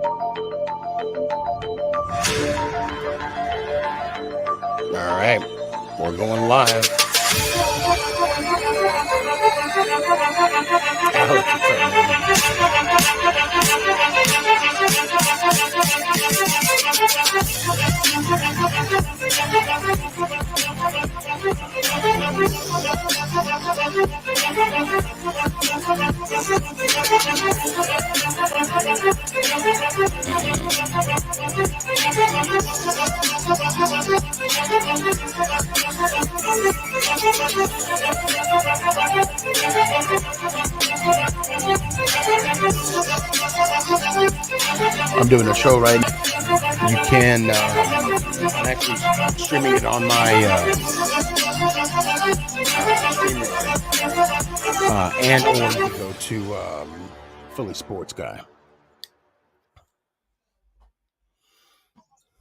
All right, we're going live. Alex, what's up, I'm doing a show right now. You can I'm actually streaming it on my and or you can go to Philly Sports Guy.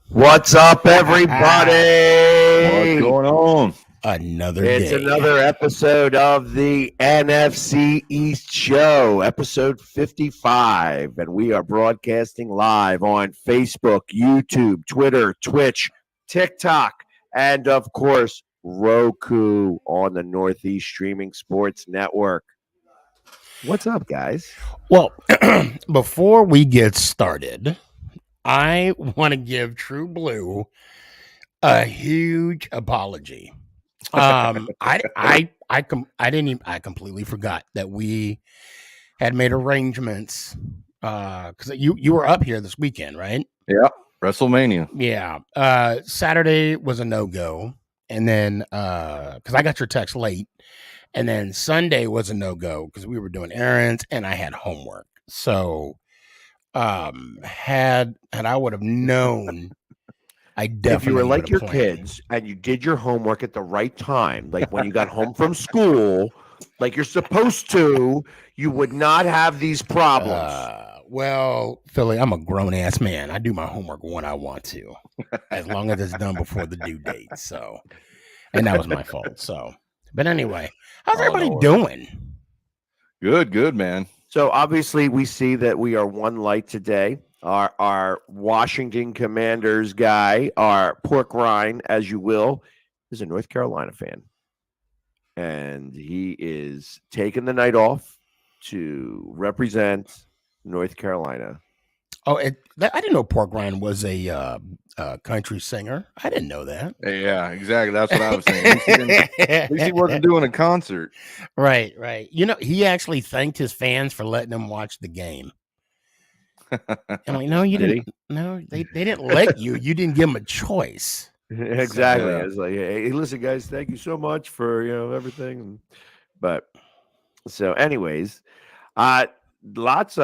What's up, everybody? What's going on? It's another episode of the NFC East Show, episode 55, and we are broadcasting live on Facebook, YouTube, Twitter, Twitch, TikTok, and of course, Roku on the Northeast Streaming Sports Network. What's up, guys? Well, before we get started, I want to give True Blue a huge apology. I completely forgot that we had made arrangements because you were up here this weekend, right? Yeah, WrestleMania. Yeah. Saturday was a no-go, and then because I got your text late, and then Sunday was a no-go because we were doing errands and I had homework. So had I would have known, I definitely if you were like your planned. kids and you did your homework at the right time, like when you got home from school, like you're supposed to, you would not have these problems. Well, Philly, I'm a grown-ass man. I do my homework when I want to, as long as it's done before the due date. So, and that was my fault. So, but anyway, how's everybody doing? Good, man. So obviously we see that we are one light today. Our Washington Commanders guy, our pork rind, as you will, is a North Carolina fan. And he is taking the night off to represent North Carolina. Oh, I didn't know Pork Rind was a country singer. I didn't know that. Yeah, exactly. That's what I was saying. At least he wasn't doing a concert. Right. You know, he actually thanked his fans for letting him watch the game. I'm like, no, you didn't. No, they didn't let you. You didn't give them a choice. Exactly. So, yeah. It's like, hey, listen, guys, thank you so much for everything. But so, anyways, lots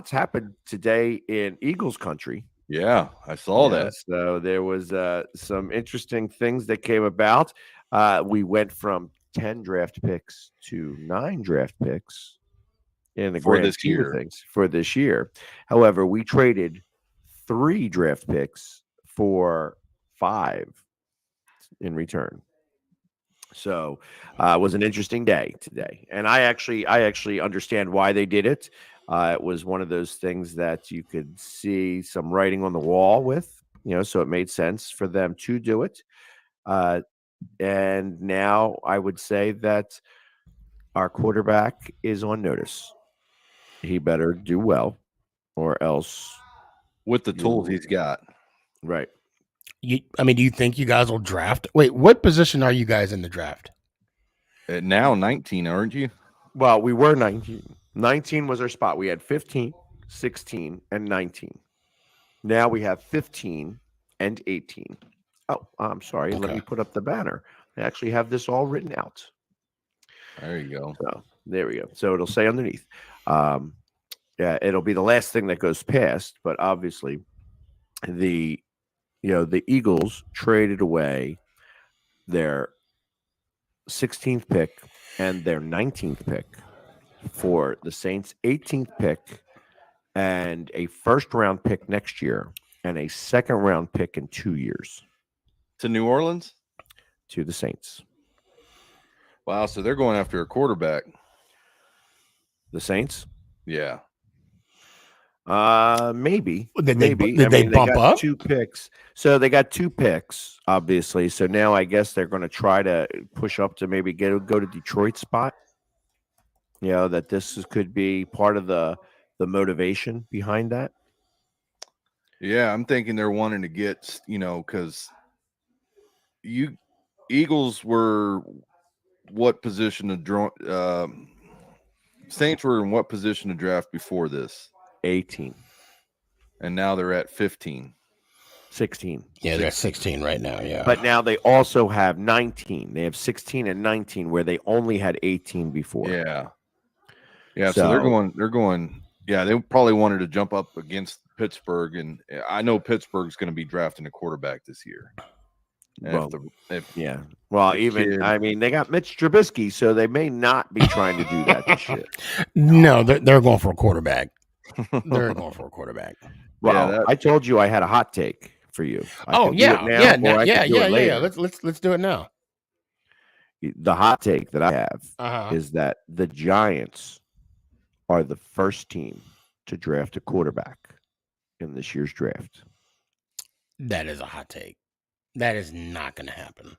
happened today in Eagles country. Yeah, I saw that. So there was some interesting things that came about. We went from 10 draft picks to 9 draft picks in the grand scheme of things for this year. However, we traded 3 draft picks for 5 in return. So it was an interesting day today, and I actually understand why they did it. It was one of those things that you could see some writing on the wall with, so it made sense for them to do it. And now I would say that our quarterback is on notice. He better do well, or else with the tools he's got. Right. Do you think you guys will draft? Wait, what position are you guys in the draft? Now 19, aren't you? Well, we were 19. 19 was our spot. We had 15, 16, and 19. Now we have 15 and 18. Oh, I'm sorry. Okay. Let me put up the banner. I actually have this all written out. There you go. So there we go. So it'll say underneath. Yeah, it'll be the last thing that goes past. But obviously, the Eagles traded away their 16th pick and their 19th pick for the Saints' 18th pick and a first-round pick next year and a second-round pick in 2 years. To New Orleans? To the Saints. Wow, so they're going after a quarterback. The Saints? Yeah. Maybe. Did maybe. they bump got up 2 picks. So they got 2 picks, obviously. So now I guess they're going to try to push up to maybe go to Detroit's spot. That could be part of the motivation behind that. Yeah, I'm thinking they're wanting to get, because Eagles were what position to draw? Saints were in what position to draft before this? 18. And now they're at 15. 16. Yeah, they're 16 right now. Yeah, but now they also have 19. They have 16 and 19, where they only had 18 before. Yeah. So they're going. Yeah, they probably wanted to jump up against Pittsburgh, and I know Pittsburgh's going to be drafting a quarterback this year. Well, they got Mitch Trubisky, so they may not be trying to do that this year. No, they're going for a quarterback. They're going for a quarterback. Well, I told you I had a hot take for you. Yeah. Let's do it now. The hot take that I have is that the Giants are the first team to draft a quarterback in this year's draft. That is a hot take. That is not going to happen.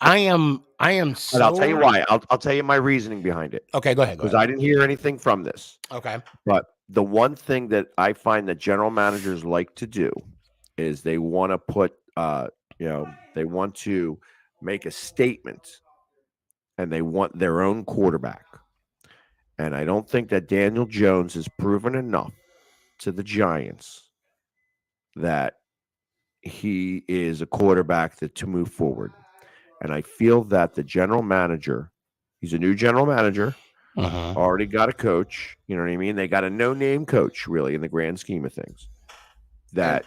I am. But I'll tell you why. I'll tell you my reasoning behind it. Okay, go ahead. Because I didn't hear anything from this. Okay. But the one thing that I find that general managers like to do is they want to put, they want to make a statement, and they want their own quarterback. And I don't think that Daniel Jones has proven enough to the Giants that he is a quarterback to move forward. And I feel that the general manager, he's a new general manager, already got a coach. You know what I mean? They got a no-name coach, really, in the grand scheme of things, that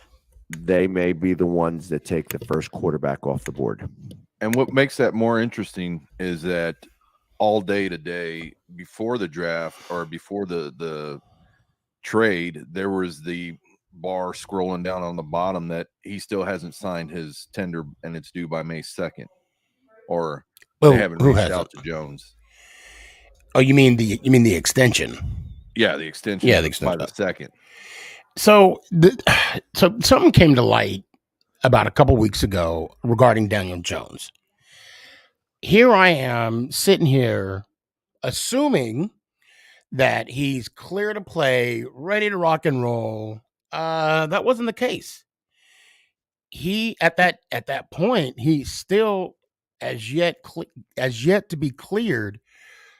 they may be the ones that take the first quarterback off the board. And what makes that more interesting is that all day today, before the draft or before the trade, there was the bar scrolling down on the bottom that he still hasn't signed his tender, and it's due by May 2nd. Or they haven't reached out to Jones. Oh, you mean the extension? Yeah, the extension. Yeah, the extension by the 2nd. So something came to light about a couple weeks ago regarding Daniel Jones. Here I am sitting here assuming that he's clear to play, ready to rock and roll. That wasn't the case. He at that point, he still as yet to be cleared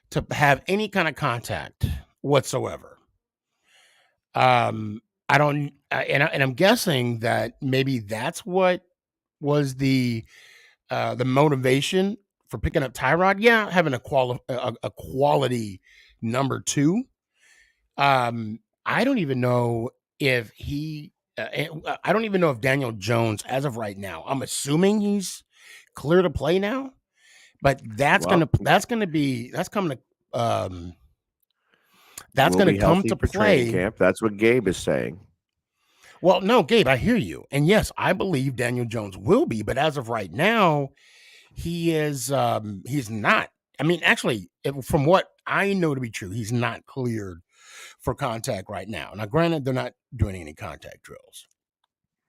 to have any kind of contact whatsoever. I don't, and I'm guessing that maybe that's what was the motivation for picking up Tyrod. Yeah, having a quality number 2. I don't even know if he. I don't even know if Daniel Jones, as of right now, I'm assuming he's clear to play now, but that's going to come to play. Camp. That's what Gabe is saying. Well, no, Gabe, I hear you. And yes, I believe Daniel Jones will be, but as of right now, he is he's not. I mean, actually, from what I know to be true, he's not cleared for contact right now. Now, granted, they're not doing any contact drills.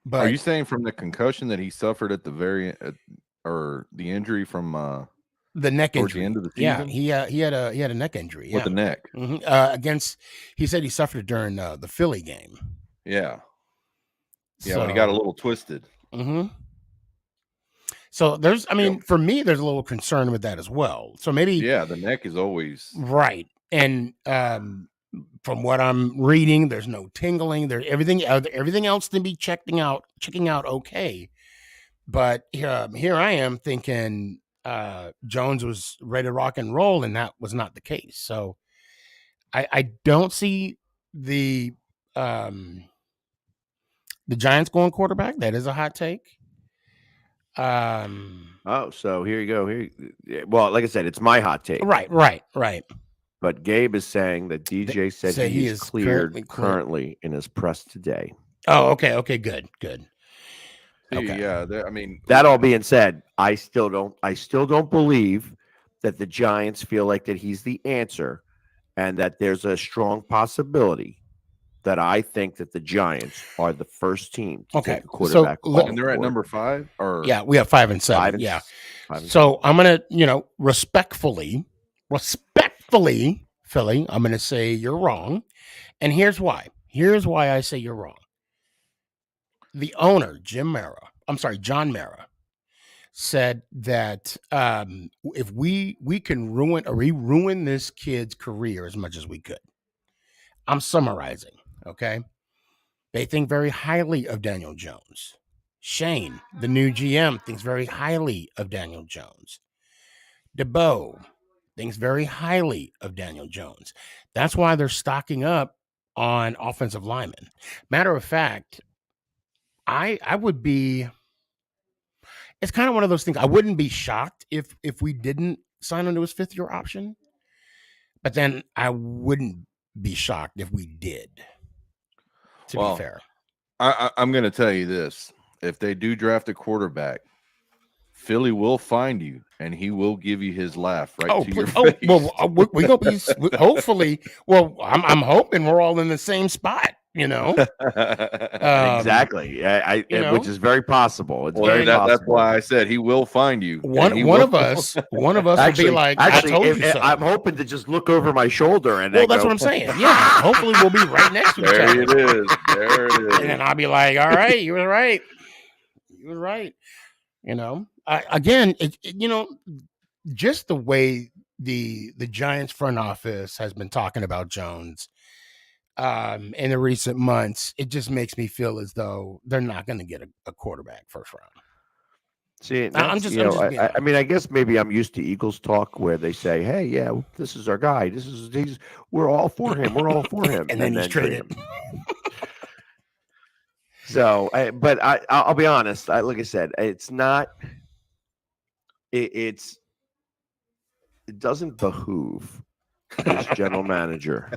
But are you saying from the concussion that he suffered at the or the injury from the neck towards injury? The end of the season? Yeah, he had a neck injury with the neck. He said he suffered it during the Philly game. Yeah. Yeah, when he got a little twisted. So for me, there's a little concern with that as well. So maybe, the neck is always right. And from what I'm reading, there's no tingling. There, everything else to be checking out okay. But here I am thinking Jones was ready to rock and roll, and that was not the case. So I don't see the Giants going quarterback. That is a hot take. So here you go. Well, like I said, it's my hot take. Right. But Gabe is saying that DJ said he is cleared currently in his press today. Oh, okay, good. Okay. Yeah, that all being said, I still don't believe that the Giants feel like that he's the answer, and that there's a strong possibility that I think that the Giants are the first team to Okay, take a quarterback. And they're at number 5, or yeah, we have 5 and 7. Yeah. So I'm gonna, respectfully, Philly, I'm gonna say you're wrong, and here's why. Here's why I say you're wrong. The owner, John Mara, said that if we can ruin this kid's career as much as we could. I'm summarizing, okay? They think very highly of Daniel Jones. Shane, the new GM, thinks very highly of Daniel Jones. DeBow thinks very highly of Daniel Jones. That's why they're stocking up on offensive linemen. Matter of fact, I would be. It's kind of one of those things. I wouldn't be shocked if we didn't sign onto his 5th-year option, but then I wouldn't be shocked if we did. To be fair, I'm going to tell you this: if they do draft a quarterback, Philly will find you, and he will give you his laugh right to your face. Well, we're gonna be hopefully. Well, I'm hoping we're all in the same spot. Exactly. Which is very possible. It's very possible. That's why I said he will find you. One of us will be like, I told you so. I'm hoping to just look over my shoulder and that's what I'm saying. Yeah, hopefully we'll be right next to each other. There it is. And then I'll be like, all right, you were right. Again, just the way the Giants front office has been talking about Jones in the recent months, it just makes me feel as though they're not going to get a quarterback first round. See, I guess maybe I'm used to Eagles talk where they say, "Hey, yeah, this is our guy. We're all for him. We're all for him," and then he's traded. So, I'll be honest. Like I said, it's not. It doesn't behoove this general manager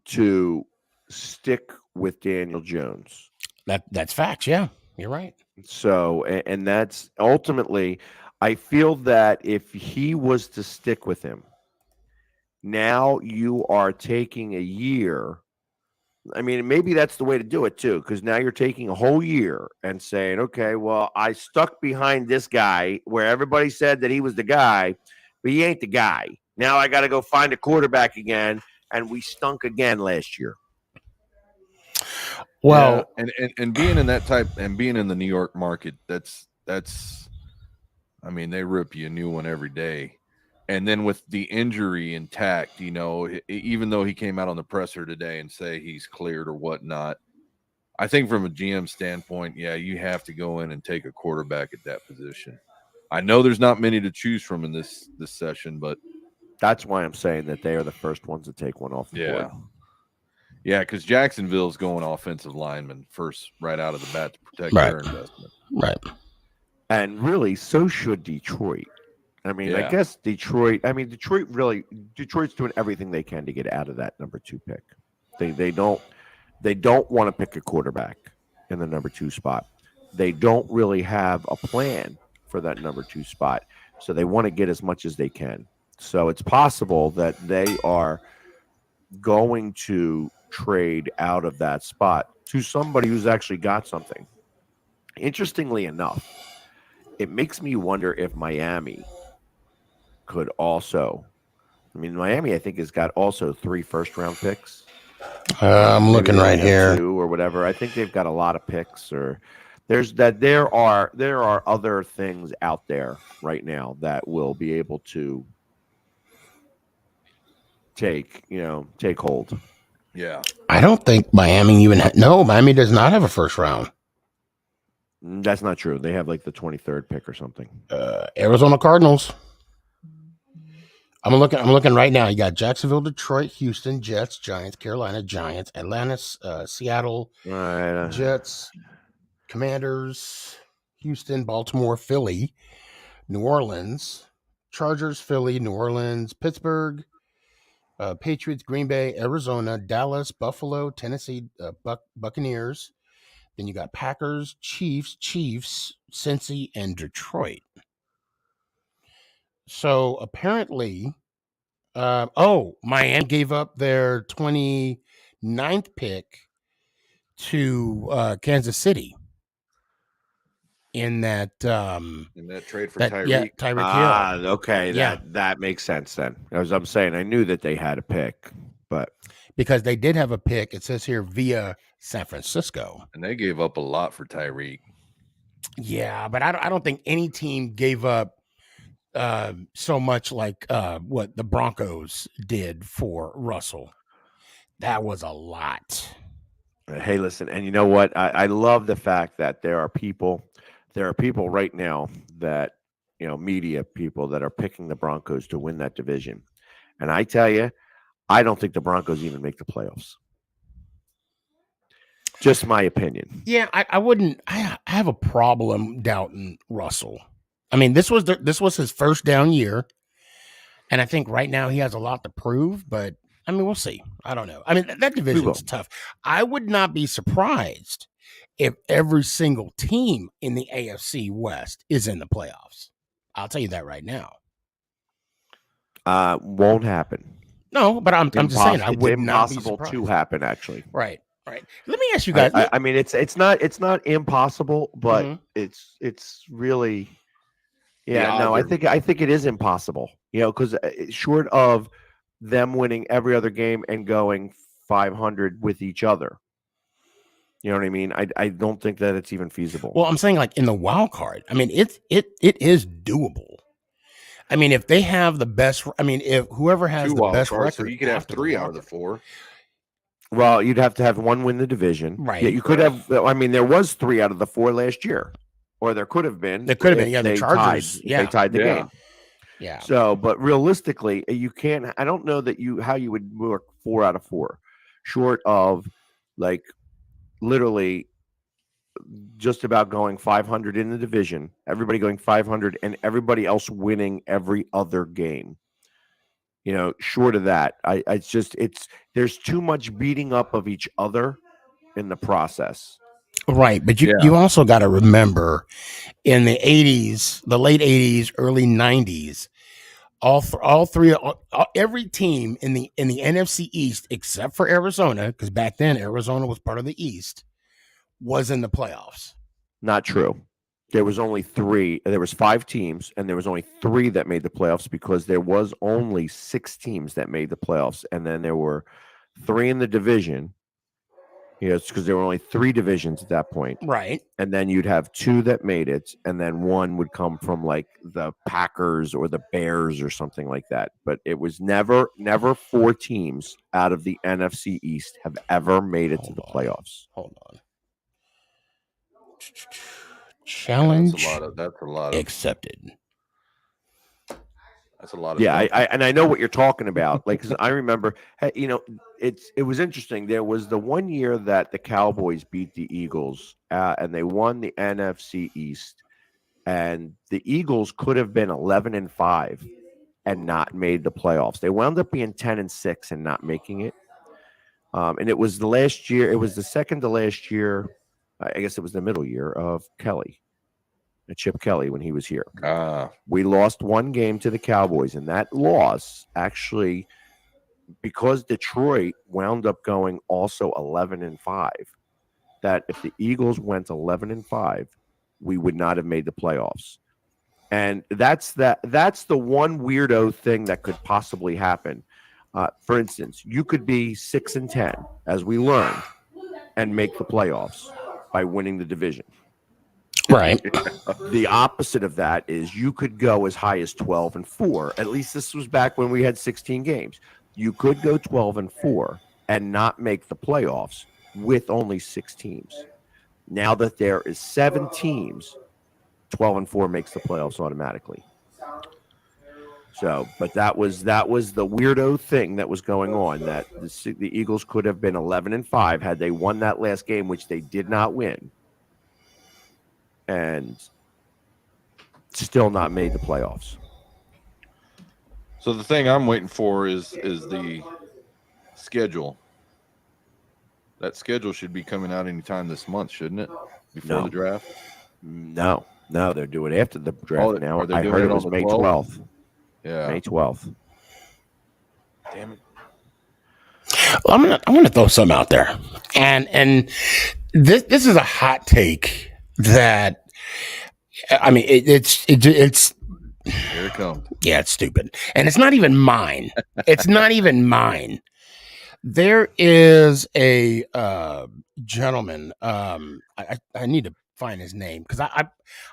to stick with Daniel Jones. That's facts. Yeah, you're right. So, and that's ultimately, I feel that if he was to stick with him, now you are taking a year. I mean, maybe that's the way to do it too, because now you're taking a whole year and saying, okay, well, I stuck behind this guy where everybody said that he was the guy, but he ain't the guy. Now I got to go find a quarterback again, and we stunk again last year. Well, and being in that type and being in the New York market, that's I mean, they rip you a new one every day. And then with the injury intact, even though he came out on the presser today and say he's cleared or whatnot, I think from a GM standpoint, yeah, you have to go in and take a quarterback at that position. I know there's not many to choose from in this session, but that's why I'm saying that they are the first ones to take one off the board. Yeah, because Jacksonville's going offensive lineman first right out of the bat to protect their investment. Right. And really, so should Detroit. I mean, I guess Detroit's doing everything they can to get out of that number 2 pick. They don't want to pick a quarterback in the number 2 spot. They don't really have a plan for that number 2 spot. So they want to get as much as they can. So it's possible that they are going to trade out of that spot to somebody who's actually got something. Interestingly enough, it makes me wonder if Miami could also. I mean, Miami, I think, has got also 3 first-round picks. I'm looking right here, 2 or whatever. I think they've got a lot of picks. Or there are other things out there right now that will be able to take hold. Yeah, I don't think Miami even. Miami does not have a first round. That's not true. They have like the 23rd pick or something. Arizona Cardinals. I'm looking right now. You got Jacksonville, Detroit, Houston, Jets, Giants, Carolina, Giants, Atlanta, Seattle, Jets, Commanders, Houston, Baltimore, Philly, New Orleans, Chargers, Philly, New Orleans, Pittsburgh, Patriots, Green Bay, Arizona, Dallas, Buffalo, Tennessee, Buccaneers. Then you got Packers, Chiefs, Cincy, and Detroit. So apparently, Miami gave up their 2019 9th pick to Kansas City in that trade for Tyreek. Tyreek Hill. Okay, that makes sense then. As I'm saying, I knew that they had a pick, but because they did have a pick, it says here via San Francisco, and they gave up a lot for Tyreek. Yeah, but I don't think any team gave up so much like what the Broncos did for Russell. That was a lot. Hey, listen, and you know what? I love the fact that there are people right now that, media people that are picking the Broncos to win that division. And I tell you, I don't think the Broncos even make the playoffs. Just my opinion. Yeah, I wouldn't. I have a problem doubting Russell. I mean, this was his first down year, and I think right now he has a lot to prove. But I mean, we'll see. I don't know. I mean, that division's tough. I would not be surprised if every single team in the AFC West is in the playoffs. I'll tell you that right now. Won't happen. No, but I'm just saying I would not be surprised. It's impossible to happen, actually. Right. Let me ask you guys. I mean, it's not impossible, but it's really, no. I think it is impossible. Because short of them winning every other game and going 500 with each other, you know what I mean? I don't think that it's even feasible. Well, I'm saying like in the wild card. I mean, it is doable. I mean, if they have the best, I mean, if whoever has the best record, so you could have 3 out of the 4. Well, you'd have to have one win the division. Right. Yeah, you could have. I mean, there was 3 out of the 4 last year, or there could have been. There could have been. Yeah, the Chargers. They tied the game. Yeah. So, but realistically, you can't. I don't know that how you would work 4 out of 4, short of like literally just about going 500 in the division. Everybody going 500, and everybody else winning every other game. Short of that, there's too much beating up of each other in the process. Right. But you also got to remember in the 80s, the late 80s, early 90s, every team in the NFC East, except for Arizona, because back then Arizona was part of the East, was in the playoffs. Not true. There was only 3. There was 5 teams, and there was only 3 that made the playoffs because there was only 6 teams that made the playoffs, and then there were 3 in the division. It's because there were only 3 divisions at that point, right? And then you'd have 2 that made it, and then 1 would come from like the Packers or the Bears or something like that. But it was never 4 teams out of the NFC East have ever made it to the playoffs. Hold on. Challenge. That's a lot of accepted. That's a lot of. Yeah, I know what you're talking about. Like, 'cause I remember, it was interesting. There was the one year that the Cowboys beat the Eagles, and they won the NFC East, and the Eagles could have been 11-5 and not made the playoffs. They wound up being 10-6 and not making it. And it was the last year. It was the second to last year. I guess it was the middle year of Kelly, Chip Kelly, when he was here. We lost 1 game to the Cowboys, and that loss actually, because Detroit wound up going also 11-5, that if the Eagles went 11-5, we would not have made the playoffs. And that's the one weirdo thing that could possibly happen. For instance, you could be 6-10, as we learned, and make the playoffs by winning the division. Right. The opposite of that is you could go as high as 12-4. At least this was back when we had 16 games. You could go 12-4 and not make the playoffs with only 6 teams. Now that there is 7 teams, 12-4 makes the playoffs automatically. So, but that was the weirdo thing that was going on, that the Eagles could have been 11-5 had they won that last game, which they did not win, and still not made the playoffs. So the thing I'm waiting for is the schedule. That schedule should be coming out anytime this month, shouldn't it? Before the draft? No, they're doing it after the draft now. I heard it was May 12th. Yeah. May 12th. Damn it. Well, I'm gonna throw something out there, and this is a hot take that I mean it's Here it comes. yeah, it's stupid, and it's not even mine. It's not even mine. There is a gentleman. I need to find his name because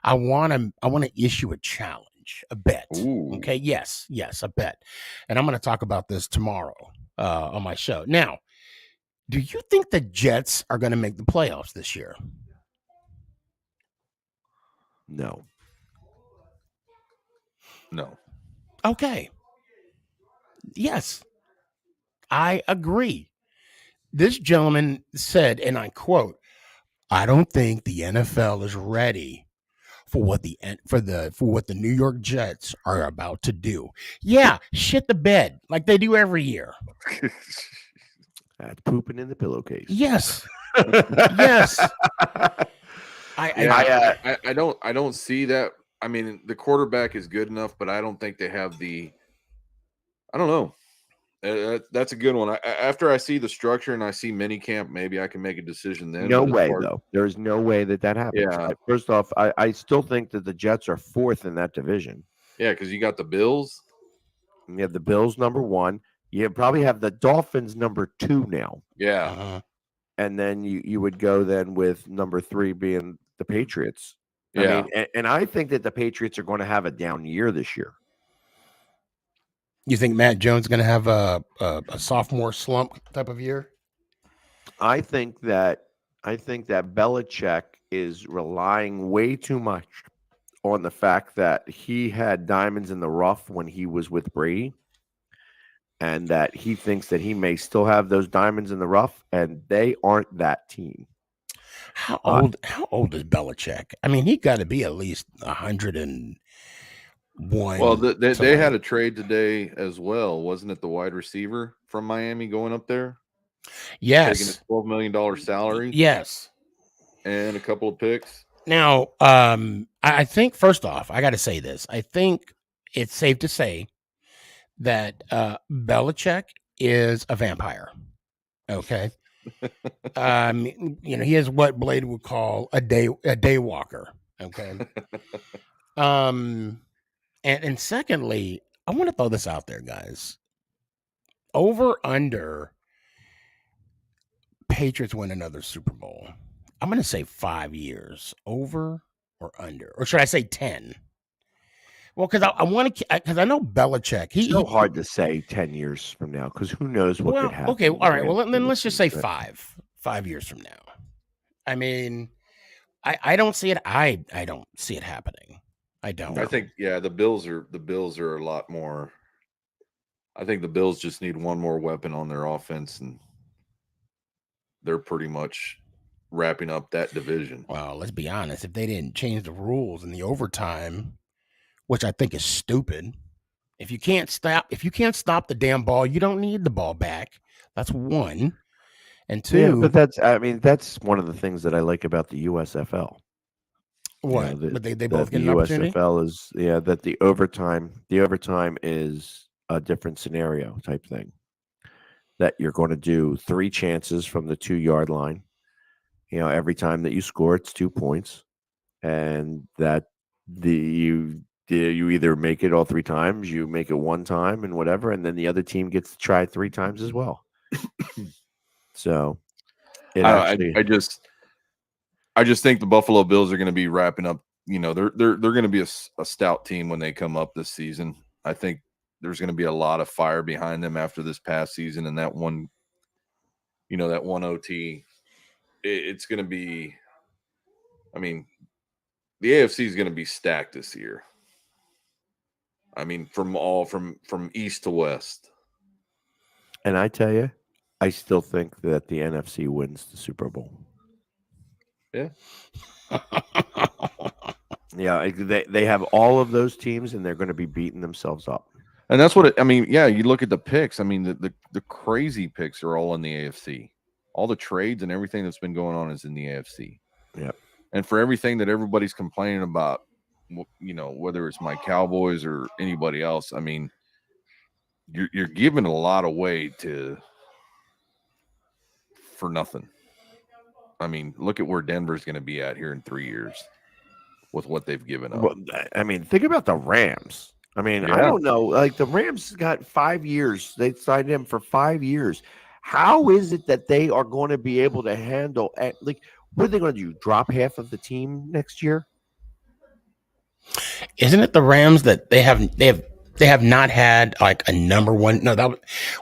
I want to issue a challenge, a bet. Ooh. Okay, yes, a bet, and I'm going to talk about this tomorrow on my show. Now, do you think the Jets are going to make the playoffs this year? No. No. Okay. Yes, I agree. This gentleman said, and I quote, "I don't think the NFL is ready for what the New York Jets are about to do." Yeah, shit the bed like they do every year. That's pooping in the pillowcase. Yes. Yes. I don't see that. I mean, the quarterback is good enough, but I don't think they have the. I don't know. That's a good one. After I see the structure and I see minicamp, maybe I can make a decision then. No way, though. There's no way that happens. Yeah. First off, I still think that the Jets are fourth in that division. Yeah, because you got the Bills. You have the Bills number one. You probably have the Dolphins number two now. Yeah. Uh-huh. And then you would go then with number three being the Patriots. Yeah. I mean, and I think that the Patriots are going to have a down year this year. You think Matt Jones is going to have a sophomore slump type of year? I think that Belichick is relying way too much on the fact that he had diamonds in the rough when he was with Brady, and that he thinks that he may still have those diamonds in the rough, and they aren't that team. How old is Belichick? I mean, he got to be at least 101. Well, they had a trade today as well, wasn't it? The wide receiver from Miami going up there. Yes, taking a $12 million salary. Yes, and a couple of picks. Now, I think first off, I got to say this. I think it's safe to say that Belichick is a vampire. Okay. He is what Blade would call a day walker. Okay. And secondly, I want to throw this out there, guys. Over under Patriots win another Super Bowl. I'm going to say 5 years. Over or under, or should I say 10? Well, because I want to, because I know Belichick. He's so hard to say 10 years from now because who knows what could happen. Okay, all right. Well, then let's just say 5 years from now. I mean, I don't see it. I don't see it happening. I don't. I think the Bills are a lot more. I think the Bills just need one more weapon on their offense, and they're pretty much wrapping up that division. Well, let's be honest. If they didn't change the rules in the overtime, which I think is stupid, if you can't stop the damn ball, you don't need the ball back. That's one. And two, yeah, but that's one of the things that I like about the USFL. What? But they both get an opportunity. USFL is that the overtime is a different scenario type thing. That you're going to do 3 chances from the 2-yard line. Every time that you score, it's 2 points, and that you either make it all 3 times, you make it 1 time, and whatever, and then the other team gets to try 3 times as well. So, I just think the Buffalo Bills are going to be wrapping up. They're going to be a stout team when they come up this season. I think there's going to be a lot of fire behind them after this past season and that one OT. It's going to be. I mean, the AFC is going to be stacked this year. I mean, from east to west. And I tell you, I still think that the NFC wins the Super Bowl. Yeah. Yeah, they have all of those teams, and they're going to be beating themselves up. And that's what you look at the picks. I mean, the crazy picks are all in the AFC. All the trades and everything that's been going on is in the AFC. Yeah. And for everything that everybody's complaining about, whether it's my Cowboys or anybody else, I mean, you're giving a lot away to for nothing. I mean, look at where Denver's going to be at here in 3 years with what they've given up. Well, I mean, think about the Rams. I mean, I don't know. Like the Rams got 5 years. They signed him for 5 years. How is it that they are going to be able to handle? Like, what are they going to do? Drop half of the team next year? Isn't it the Rams that they have not had like a number one? No,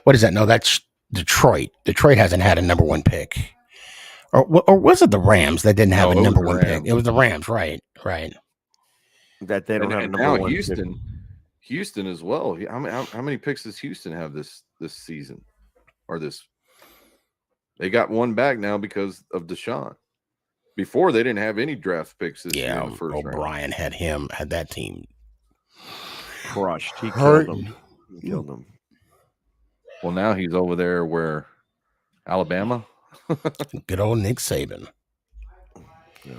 what is that? No, that's Detroit. Detroit hasn't had a number one pick. Or was it the Rams that didn't have a number one pick? It was the Rams, right? That they don't have a number one Houston, pick. Houston as well. How many picks does Houston have this season or this? They got one back now because of Deshaun. Before they didn't have any draft picks this year in the first round. O'Brien had that team crushed. He killed them. Well, now he's over there where Alabama. Good old Nick Saban.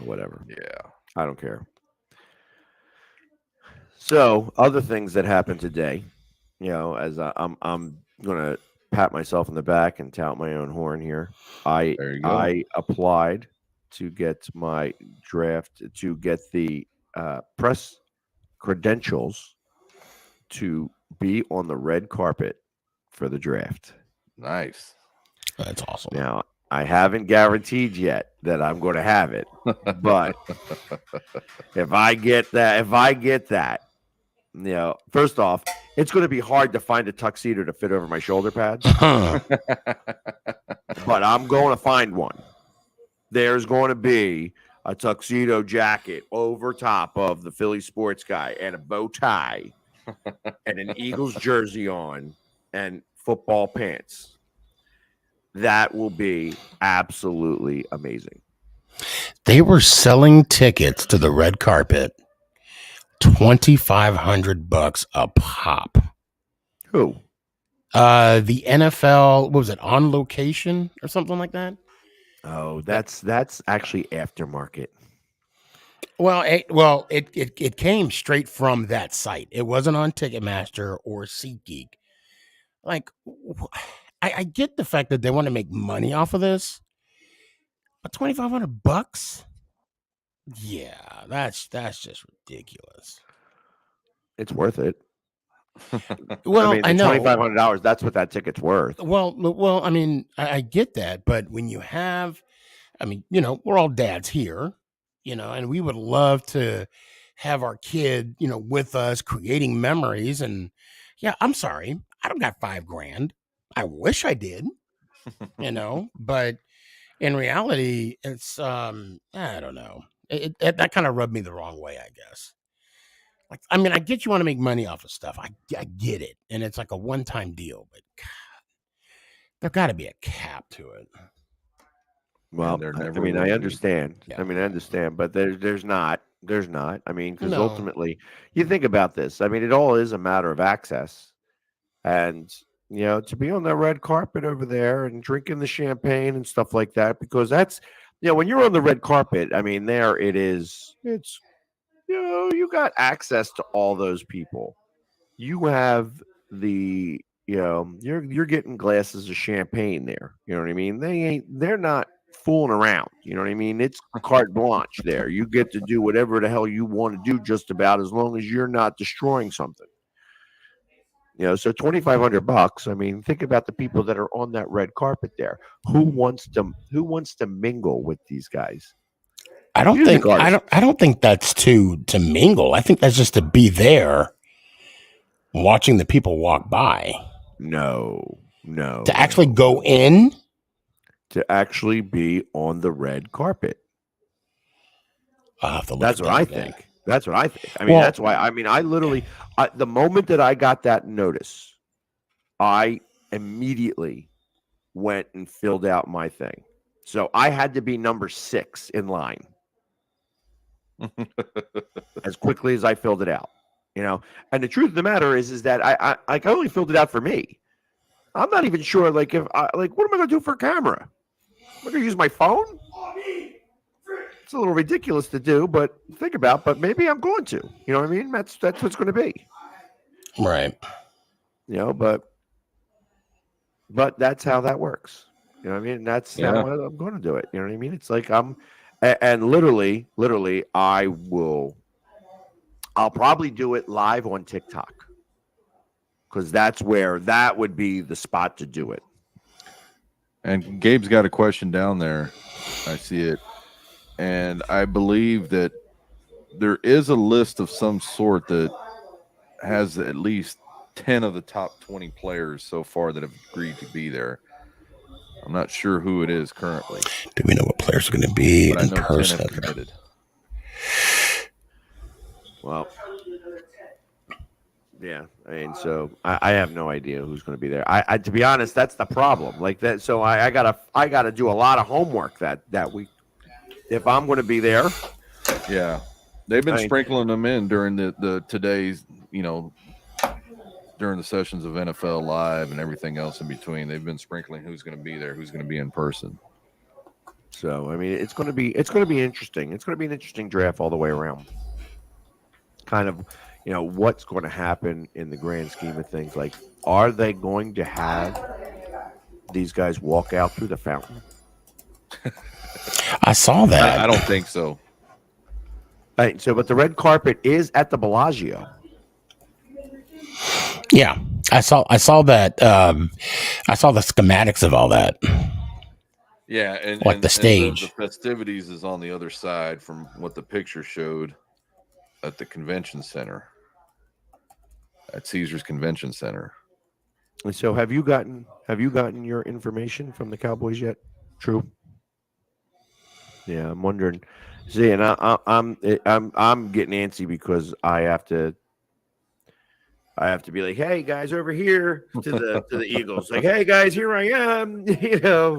Whatever. Yeah, I don't care. So, other things that happened today, as I'm gonna pat myself in the back and tout my own horn here. I applied to get my draft, to get the press credentials to be on the red carpet for the draft. Nice. That's awesome. Now, I haven't guaranteed yet that I'm going to have it, but if I get that, first off, it's going to be hard to find a tuxedo to fit over my shoulder pads, but I'm going to find one. There's going to be a tuxedo jacket over top of the Philly sports guy and a bow tie and an Eagles jersey on and football pants. That will be absolutely amazing. They were selling tickets to the red carpet, $2,500 a pop. Who? The NFL, what was it, On Location or something like that? Oh, that's actually aftermarket. Well, it came straight from that site. It wasn't on Ticketmaster or SeatGeek. Like, I get the fact that they want to make money off of this, but $2,500? Yeah, that's just ridiculous. It's worth it. Well, I know $2,500. That's what that ticket's worth. Well, I mean, I get that, but when you have, I mean, we're all dads here, and we would love to have our kid, with us, creating memories. And yeah, I'm sorry, I don't got $5,000. I wish I did, but in reality, it's I don't know. That kind of rubbed me the wrong way, I guess. Like, I mean, I get you want to make money off of stuff. I get it. And it's like a one-time deal, but God, there got to be a cap to it. Well, I mean, I understand. Yeah. I mean, I understand, but there's not. There's not. I mean, because ultimately, you think about this. I mean, it all is a matter of access. And, to be on the red carpet over there and drinking the champagne and stuff like that, because that's, when you're on the red carpet, I mean, there it is. It's, you got access to all those people. You have the, you're getting glasses of champagne there. You know what I mean? They're not fooling around. You know what I mean? It's carte blanche there. You get to do whatever the hell you want to do, just about, as long as you're not destroying something. So $2,500. I mean, think about the people that are on that red carpet there. Who wants to mingle with these guys? I don't think that's to mingle. I think that's just to be there, watching the people walk by. No. To actually go in. To actually be on the red carpet. I'll have to look That's what I think. That's what I think. I mean, that's why. I mean, I literally, the moment that I got that notice, I immediately went and filled out my thing. So I had to be number 6 in line as quickly as I filled it out. And the truth of the matter is that I only filled it out for me. I'm not even sure, what am I going to do for a camera? Am I going to use my phone? It's a little ridiculous to do, but but maybe I'm going to. You know what I mean? That's what it's going to be. Right. But that's how that works. You know what I mean? That's how I'm going to do it. You know what I mean? It's like and literally, I'll probably do it live on TikTok because that's where that would be the spot to do it. And Gabe's got a question down there. I see it. And I believe that there is a list of some sort that has at least 10 of the top 20 players so far that have agreed to be there. I'm not sure who it is currently. Do we know what players are going to be in person? 10 have committed. Well, yeah. I mean, so I have no idea who's going to be there. I to be honest, that's the problem. Like that. So I gotta do a lot of homework that week if I'm going to be there. Yeah, they've been sprinkling them in during the today's, during the sessions of NFL Live and everything else in between. They've been sprinkling who's going to be there, who's going to be in person. So I mean, it's going to be interesting. It's going to be an interesting draft all the way around. Kind of, what's going to happen in the grand scheme of things. Like, are they going to have these guys walk out through the fountain? I saw that. I don't think so. Right, so, but the red carpet is at the Bellagio. Yeah, I saw that. I saw the schematics of all that. Yeah, and the stage. The festivities is on the other side from what the picture showed at the convention center, at Caesars Convention Center. And so, have you gotten your information from the Cowboys yet? True. Yeah, I'm wondering. See, and I'm getting antsy because I have to be like, hey guys, over here to the Eagles. Like, hey guys, here I am. Yeah.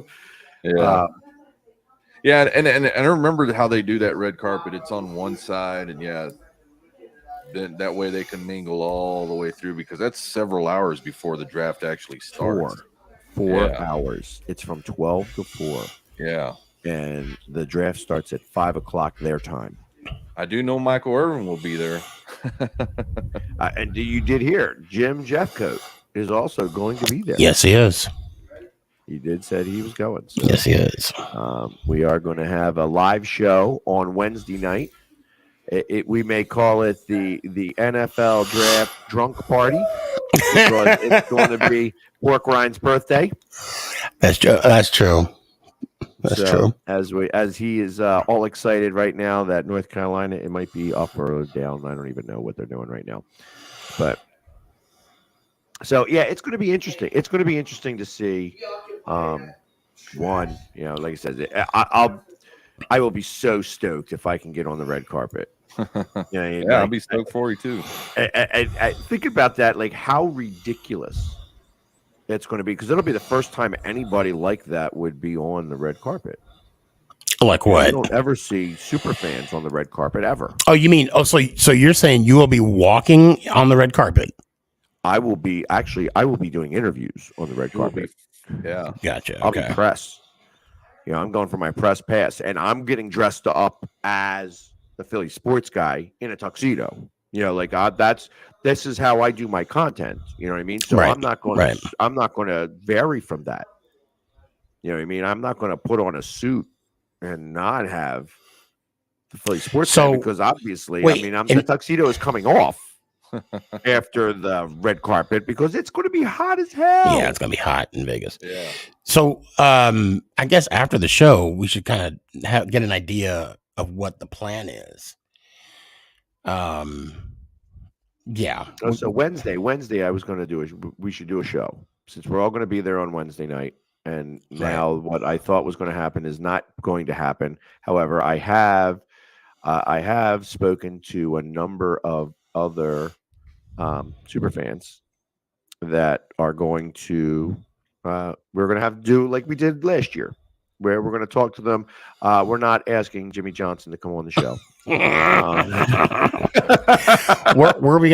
Yeah, and I remember how they do that red carpet. It's on one side, and then that way they can mingle all the way through because that's several hours before the draft actually starts. 4 hours. It's from 12 to 4. Yeah. And the draft starts at 5:00 their time. I do know Michael Irvin will be there. And you did hear Jim Jeffcoat is also going to be there. Yes, he is. He did said he was going. So, yes, he is. We are going to have a live show on Wednesday night. We may call it the NFL Draft Drunk Party because it's going to be Pork Ryan's birthday. That's true. That's true. That's true. As he is all excited right now that North Carolina, it might be up or down. I don't even know what they're doing right now. But so yeah, it's going to be interesting. It's going to be interesting to see. Like I said, I will be so stoked if I can get on the red carpet. I'll be stoked for you too. I think about that, like how ridiculous it's going to be, because it'll be the first time anybody like that would be on the red carpet. Like what? You don't ever see super fans on the red carpet ever. Oh, you mean? Oh, so you're saying you will be walking on the red carpet? I will be doing interviews on the red carpet. Yeah, gotcha. I'll be press. I'm going for my press pass, and I'm getting dressed up as the Philly sports guy in a tuxedo. This is how I do my content. You know what I mean? So I'm not going to vary from that. You know what I mean? I'm not going to put on a suit and not have the Philly sports guy, because obviously, the tuxedo is coming off after the red carpet because it's going to be hot as hell. Yeah, it's going to be hot in Vegas. Yeah. So I guess after the show, we should kind of get an idea of what the plan is. Yeah. So Wednesday, I was going to we should do a show since we're all going to be there on Wednesday night. And now what I thought was going to happen is not going to happen. However, I have spoken to a number of other super fans that are going to, we're going to have to do like we did last year, where we're going to talk to them. We're not asking Jimmy Johnson to come on the show. Where are we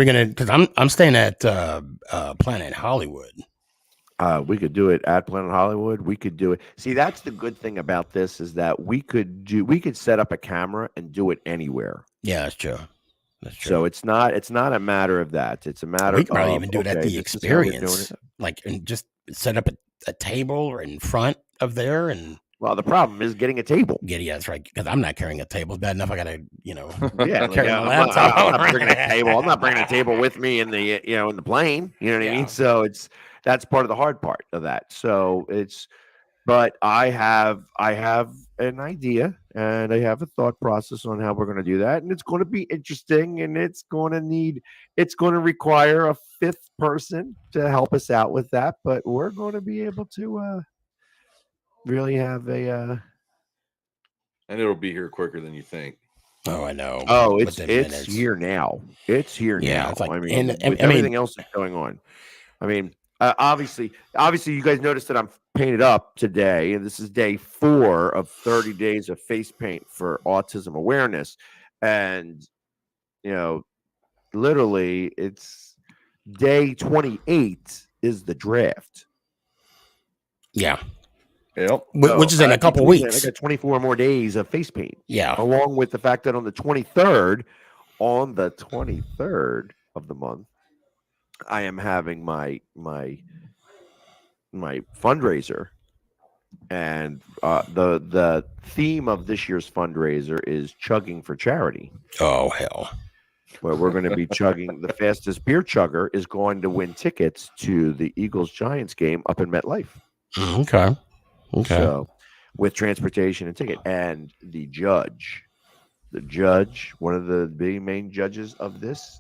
gonna? Because I'm staying at Planet Hollywood. We could do it at Planet Hollywood. We could do it. See, that's the good thing about this is that we could set up a camera and do it anywhere. Yeah, that's true. That's true. So it's not a matter of that. It's a matter. We could probably even do it at the Experience, and just set up a table in front of there and. Well, the problem is getting a table. Yeah, that's right. Because I'm not carrying a table. It's bad enough I gotta, Yeah, carry my I'm laptop. not bringing a table. I'm not bringing a table with me in the in the plane. You know what I mean? So that's part of the hard part of that. So but I have an idea and I have a thought process on how we're going to do that, and it's going to be interesting, and it's going to require a fifth person to help us out with that, but we're going to be able to really have a and it'll be here quicker than you think. Oh, I know. Oh, it's here now. It's here now. It's like, I mean, with everything else that's going on. I mean, obviously, you guys noticed that I'm painted up today, and this is day 4 of 30 days of face paint for autism awareness, and literally, it's day 28 is the draft. Yeah. Yep. Which is in a couple weeks. I got 24 more days of face paint. Yeah. Along with the fact that on the 23rd of the month, I am having my fundraiser, and the theme of this year's fundraiser is chugging for charity. Oh hell! Where we're going to be chugging. The fastest beer chugger is going to win tickets to the Eagles-Giants game up in MetLife. Okay. So, with transportation and ticket, and the judge, one of the big main judges of this,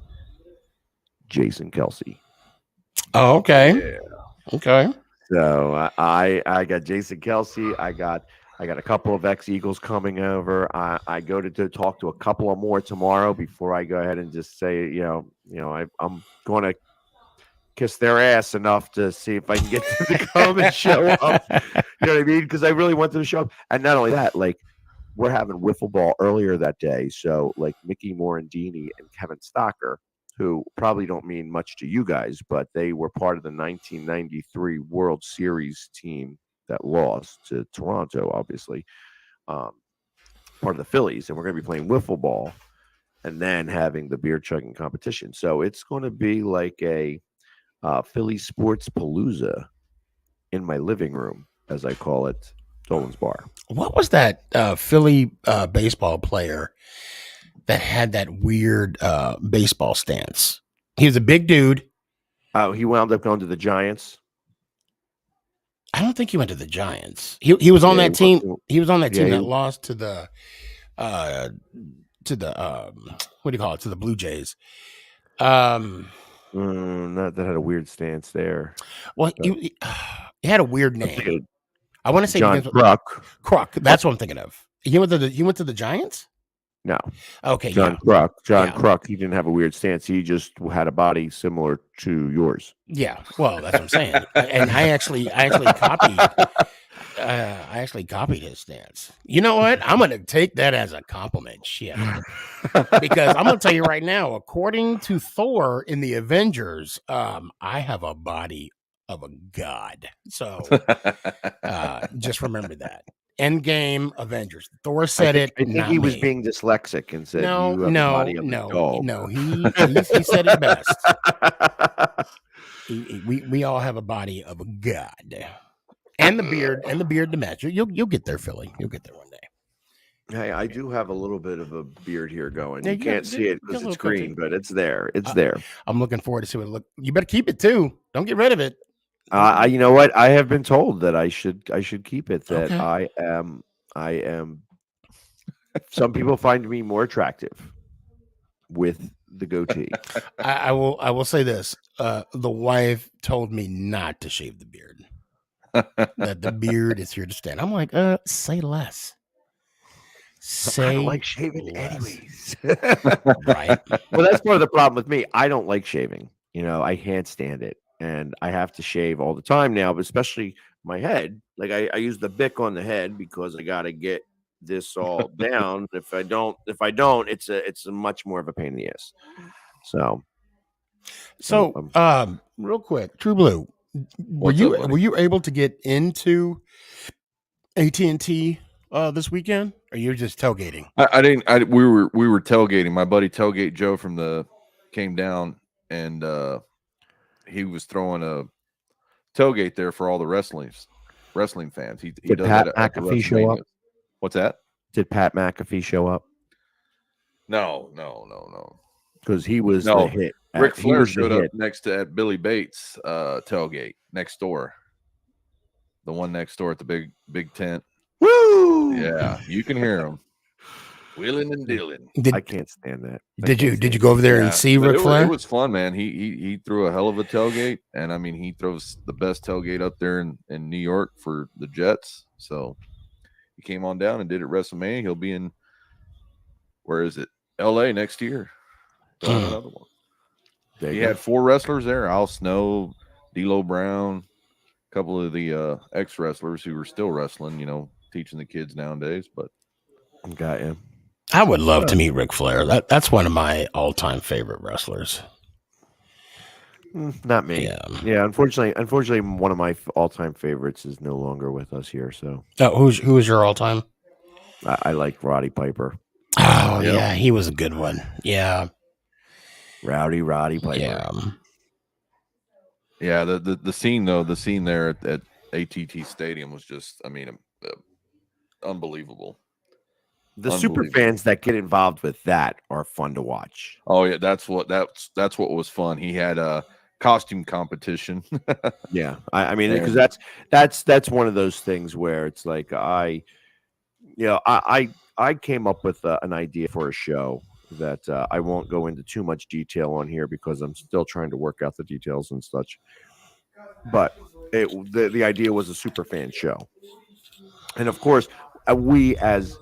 Jason Kelsey. Oh, okay. Yeah. Okay. So I got Jason Kelsey. I got a couple of ex-Eagles coming over. I go to talk to a couple of more tomorrow before I go ahead and just say, I'm going to kiss their ass enough to see if I can get them to come and show up. You know what I mean? Because I really want them to show up. And not only that, like, we're having wiffle ball earlier that day. So, like, Mickey Morandini and Kevin Stocker, who probably don't mean much to you guys, but they were part of the 1993 World Series team that lost to Toronto, obviously, part of the Phillies. And we're going to be playing wiffle ball and then having the beer chugging competition. So it's going to be like a Philly Sports Palooza in my living room, as I call it, Dolan's Bar. What was that Philly baseball player that had that weird baseball stance? He was a big dude. Oh, he wound up going to the Giants. I don't think he went to the Giants. He was on that team. He was on that team that lost to the what do you call it? To the Blue Jays. That had a weird stance there. Well, he had a weird name. I want to say John Kruk. Kruk. That's what I'm thinking of. He went to the Giants? No. Okay. John Kruk. Kruk. He didn't have a weird stance. He just had a body similar to yours. Yeah. Well, that's what I'm saying. And I actually copied. I actually copied his stance. You know what? I'm going to take that as a compliment. Shit. Because I'm going to tell you right now, according to Thor in the Avengers, I have a body of a god. So just remember that. Endgame Avengers. Thor said it. I think he was being dyslexic and said, No. He said it best. We all have a body of a god. And the beard to match. You'll get there, Philly. You'll get there one day. Hey, I do have a little bit of a beard here going. You can't see it because it's green, but it's there. It's there. I'm looking forward to see what it looks. You better keep it too. Don't get rid of it. You know what? I have been told that I should keep it. That okay. I am. Some people find me more attractive with the goatee. I will say this. The wife told me not to shave the beard. That the beard is here to stay. I'm like, say less. I don't like shaving anyways. Right. Well, that's part of the problem with me. I don't like shaving. I can't stand it. And I have to shave all the time now, but especially my head. Like I use the Bic on the head because I got to get this all down. If I don't, it's a much more of a pain in the ass. So real quick, True Blue, were you able to get into AT&T this weekend, or you were just tailgating? I didn't. We were tailgating. My buddy Tailgate Joe came down and he was throwing tailgate there for all the wrestling fans. He Did does Pat that at the McAfee show up? WrestleManias. What's that? Did Pat McAfee show up? No. Because he was the hit. Ric Flair showed up next to at Billy Bates' tailgate next door. The one next door at the big tent. Woo! Yeah, you can hear him. Wheeling and dealing. I can't stand that. Did you go over there and see Ric Flair? It was fun, man. He threw a hell of a tailgate, and I mean he throws the best tailgate up there in New York for the Jets. So he came on down and did it at WrestleMania. He'll be in where is it? LA next year. Another one. He had 4 wrestlers there: Al Snow, D'Lo Brown, a couple of the ex wrestlers who were still wrestling. Teaching the kids nowadays. But got him. I would love to meet Ric Flair. That's one of my all-time favorite wrestlers. Not me. Yeah. Unfortunately, one of my all-time favorites is no longer with us here. So, who is your all-time? I like Roddy Piper. Oh yeah, he was a good one. Yeah, Roddy Piper. Yeah. The scene though, the scene there at ATT Stadium was just, I mean, unbelievable. The super fans that get involved with that are fun to watch. Oh yeah, that's what was fun. He had a costume competition. Yeah, I mean, because that's one of those things where it's like I came up with an idea for a show that I won't go into too much detail on here because I'm still trying to work out the details and such. But the idea was a super fan show, and of course, we as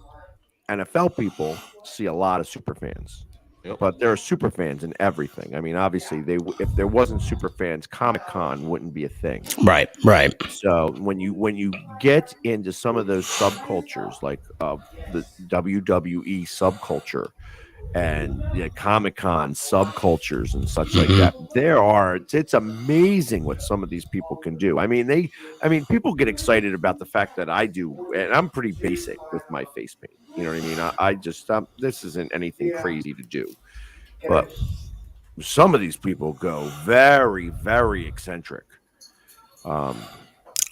NFL people see a lot of super fans, but there are super fans in everything. I mean, obviously, if there wasn't super fans, Comic-Con wouldn't be a thing. Right. So when you get into some of those subcultures, like the WWE subculture and Comic-Con subcultures and such like that, it's amazing what some of these people can do. I mean, people get excited about the fact that I do, and I'm pretty basic with my face paint. You know what I mean? I just this isn't anything crazy to do, but some of these people go very, very eccentric. Well,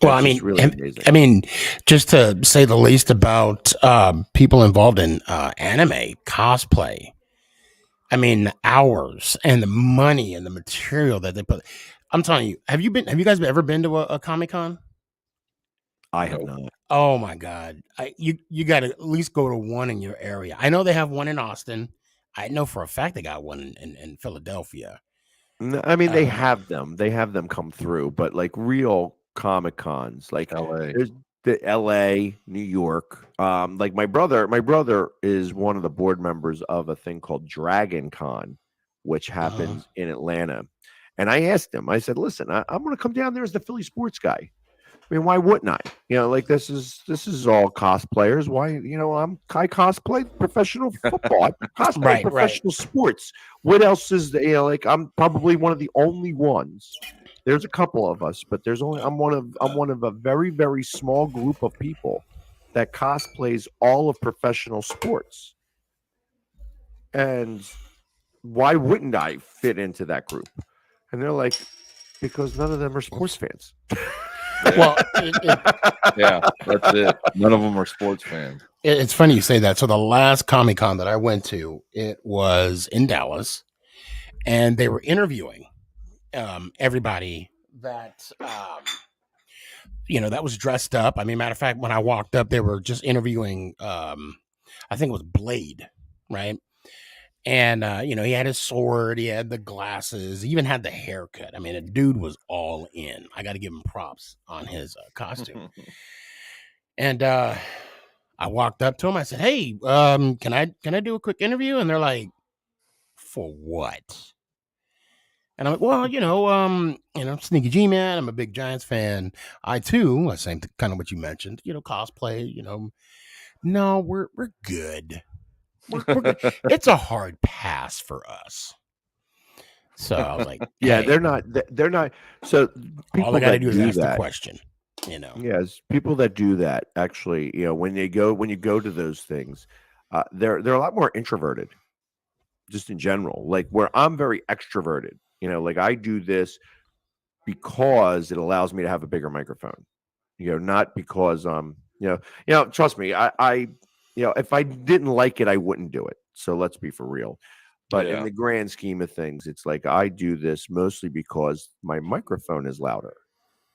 I mean, really I mean, just to say the least about people involved in anime cosplay. I mean, the hours and the money and the material that they put. I'm telling you, have you guys ever been to a Comic-Con? I have not. Oh my God. You got to at least go to one in your area. I know they have one in Austin. I know for a fact they got one in Philadelphia. I mean, they have them come through, but like real Comic-Cons, like LA. There's the LA, New York. Like my brother is one of the board members of a thing called Dragon Con, which happens in Atlanta. And I asked him, I said, listen, I'm going to come down there as the Philly sports guy. I mean, why wouldn't I? Like this is all cosplayers. Why, I cosplay professional football. I cosplay professional sports. What else is there? Like I'm probably one of the only ones. There's a couple of us, but I'm one of a very, very small group of people that cosplays all of professional sports. And why wouldn't I fit into that group? And they're like, because none of them are sports fans. Well, yeah, that's it. None of them are sports fans. It's funny you say that. So the last Comic-Con that I went to, it was in Dallas, and they were interviewing everybody that that was dressed up. I mean, matter of fact, when I walked up, they were just interviewing. I think it was Blade, right? And, he had his sword, he had the glasses, he even had the haircut. I mean, the dude was all in. I got to give him props on his costume. And I walked up to him. I said, hey, can I do a quick interview? And they're like, for what? And I'm like, well, Sneaky G, man, I'm a big Giants fan. I, too, same kind of what you mentioned, cosplay, no, we're good. It's a hard pass for us. So I was like, yeah, they're not. So all I got to do is ask the question. Yes, people that do that actually, when you go to those things, they're a lot more introverted, just in general. Like where I'm very extroverted. Like I do this because it allows me to have a bigger microphone. Not because trust me, I if I didn't like it, I wouldn't do it. So let's be for real. But in the grand scheme of things, it's like I do this mostly because my microphone is louder,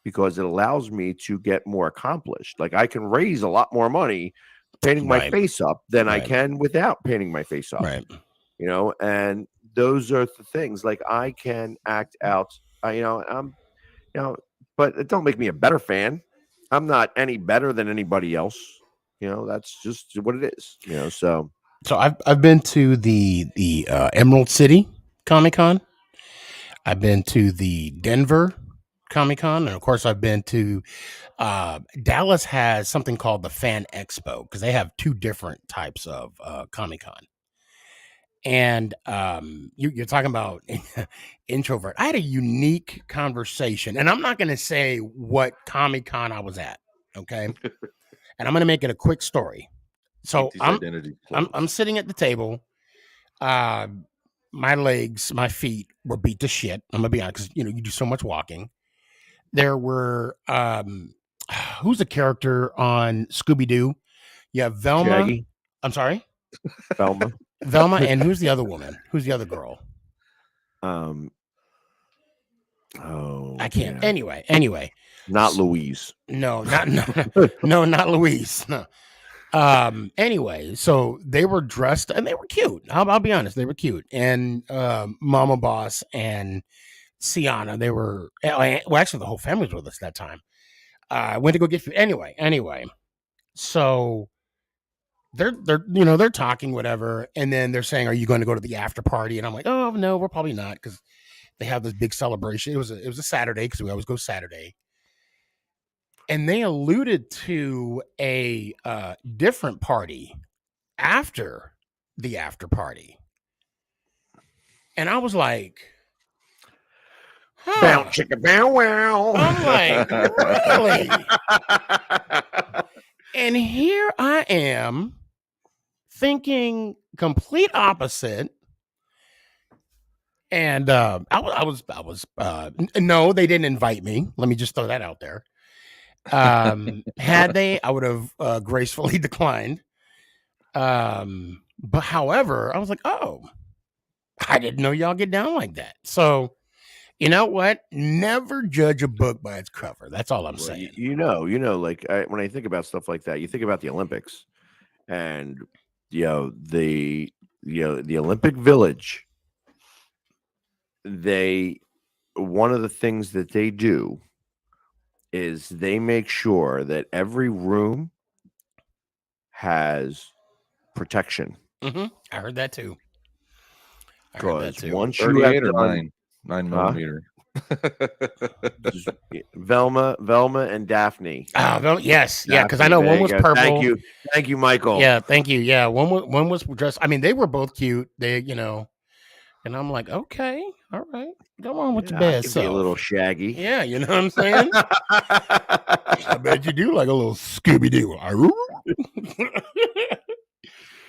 because it allows me to get more accomplished. Like I can raise a lot more money painting my face up than I can without painting my face up. Right. And those are the things. Like I can act out. But it don't make me a better fan. I'm not any better than anybody else. That's just what it is. So I've been to the Emerald City Comic-Con. I've been to the Denver Comic-Con, and of course I've been to Dallas has something called the Fan Expo, because they have two different types of Comic-Con. And you're talking about introvert. I had a unique conversation, and I'm not going to say what Comic-Con I was at, okay? And I'm going to make it a quick story. So I'm sitting at the table. My feet were beat to shit. I'm gonna be honest, because you do so much walking. There were who's the character on Scooby-Doo? You have Velma. Shaggy. I'm sorry, Velma. Velma, and who's the other woman? Who's the other girl? I can't. Yeah. Anyway. Not Louise. No, not Louise. No. Anyway, so they were dressed and they were cute. I'll be honest, they were cute. And Mama Boss and Sienna, they were actually the whole family was with us that time. I went to go get food. Anyway. So they're talking, whatever, and then they're saying, "Are you going to go to the after party?" And I'm like, "Oh no, we're probably not," because they have this big celebration. It was a Saturday, because we always go Saturday. And they alluded to a different party after the after party. And I was like, bow chicka bow wow. I'm like, really? And here I am thinking complete opposite. And I was no, they didn't invite me. Let me just throw that out there. Had they, I would have gracefully declined. But however, I was like, oh, I didn't know y'all get down like that. So you know what? Never judge a book by its cover. That's all I'm saying. Like when I think about stuff like that, you think about the Olympics, and the Olympic Village. One of the things that they do is they make sure that every room has protection. Mm-hmm. I heard that too. Because once you 38 or 9 millimeter. Velma and Daphne. Oh, yes, Daphne, yeah, because I know one was purple. Thank you, Michael. Yeah, thank you. Yeah, one was dressed. I mean, they were both cute. They, and I'm like, okay, all right, go on with your best. Be a little Shaggy. Yeah, you know what I'm saying. I bet you do like a little Scooby-Doo.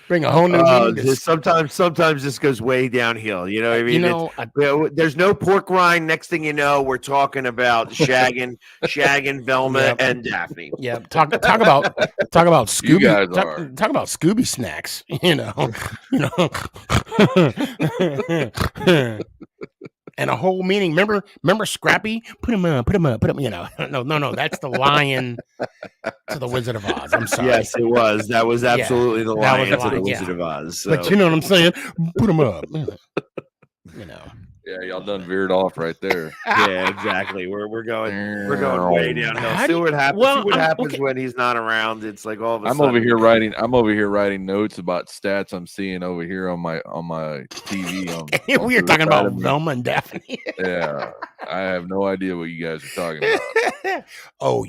Bring a whole new meaning. Sometimes this goes way downhill. You know what I mean? There's no pork rind. Next thing you know, we're talking about shagging Velma and Daphne. Yeah, talk about Scooby. Talk about Scooby snacks. And a whole meaning. Remember Scrappy? Put him up. No. That's the lion to the Wizard of Oz. I'm sorry. Yes, it was. That was absolutely the lion to the Wizard of Oz. So. But you know what I'm saying? Put him up. Yeah, y'all done veered off right there. Yeah, exactly. We're going way downhill. See what happens when he's not around. It's like all of a sudden. I'm over here writing notes about stats I'm seeing over here on my TV. We were talking about Velma and Daphne. Yeah, I have no idea what you guys are talking about. Oh,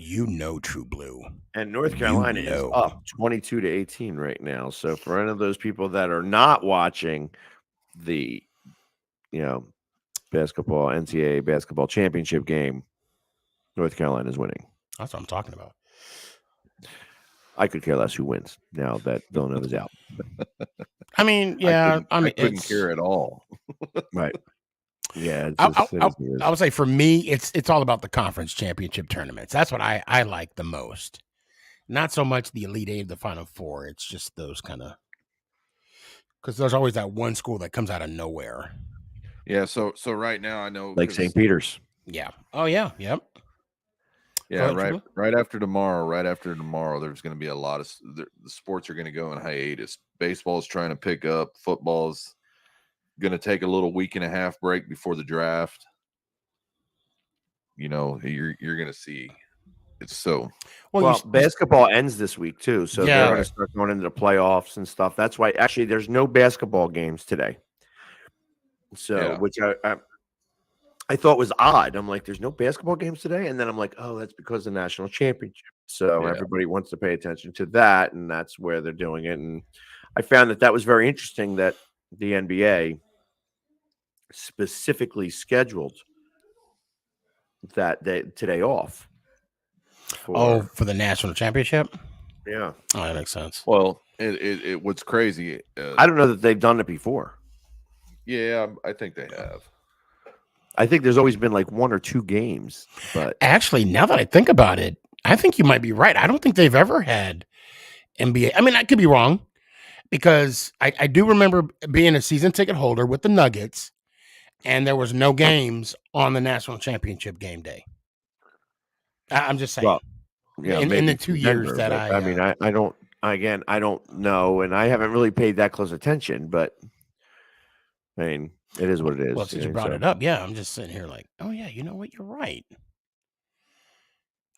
True Blue. And North Carolina is up 22-18 right now. So for any of those people that are not watching the, basketball NCAA basketball championship game, North Carolina is winning. That's what I'm talking about. I could care less who wins now that Villanova's out. I mean, yeah, I couldn't care at all. Right. Yeah, I would say for me, it's all about the conference championship tournaments. That's what I like the most. Not so much the Elite Eight, the Final Four. It's just those kind of, because there's always that one school that comes out of nowhere. Yeah. So right now I know like St. Peter's. Yeah. Oh yeah. Yep. Yeah. Right after tomorrow, there's going to be a lot of the sports are going to go in hiatus. Baseball's trying to pick up. Football's going to take a little week and a half break before the draft. You know, you're going to see it's so. Well, basketball ends this week too, so they're going to start going into the playoffs and stuff. That's why actually there's no basketball games today. So, which I thought was odd. I'm like, there's no basketball games today, and then I'm like, oh, that's because of the national championship. So everybody wants to pay attention to that, and that's where they're doing it. And I found that was very interesting that the NBA specifically scheduled that today off. For the national championship? Yeah. Oh, that makes sense. Well, it what's crazy. I don't know that they've done it before. Yeah, I think they have. I think there's always been like one or two games, but actually, now that I think about it, I think you might be right. I don't think they've ever had NBA. I mean, I could be wrong because I do remember being a season ticket holder with the Nuggets, and there was no games on the national championship game day. I'm just saying. Well, yeah, in the 2 years Denver, that I mean, I don't. Again, I don't know, and I haven't really paid that close attention. But I mean, it is what it is. Well, since you brought it up, yeah, I'm just sitting here like, oh yeah, you know what? You're right.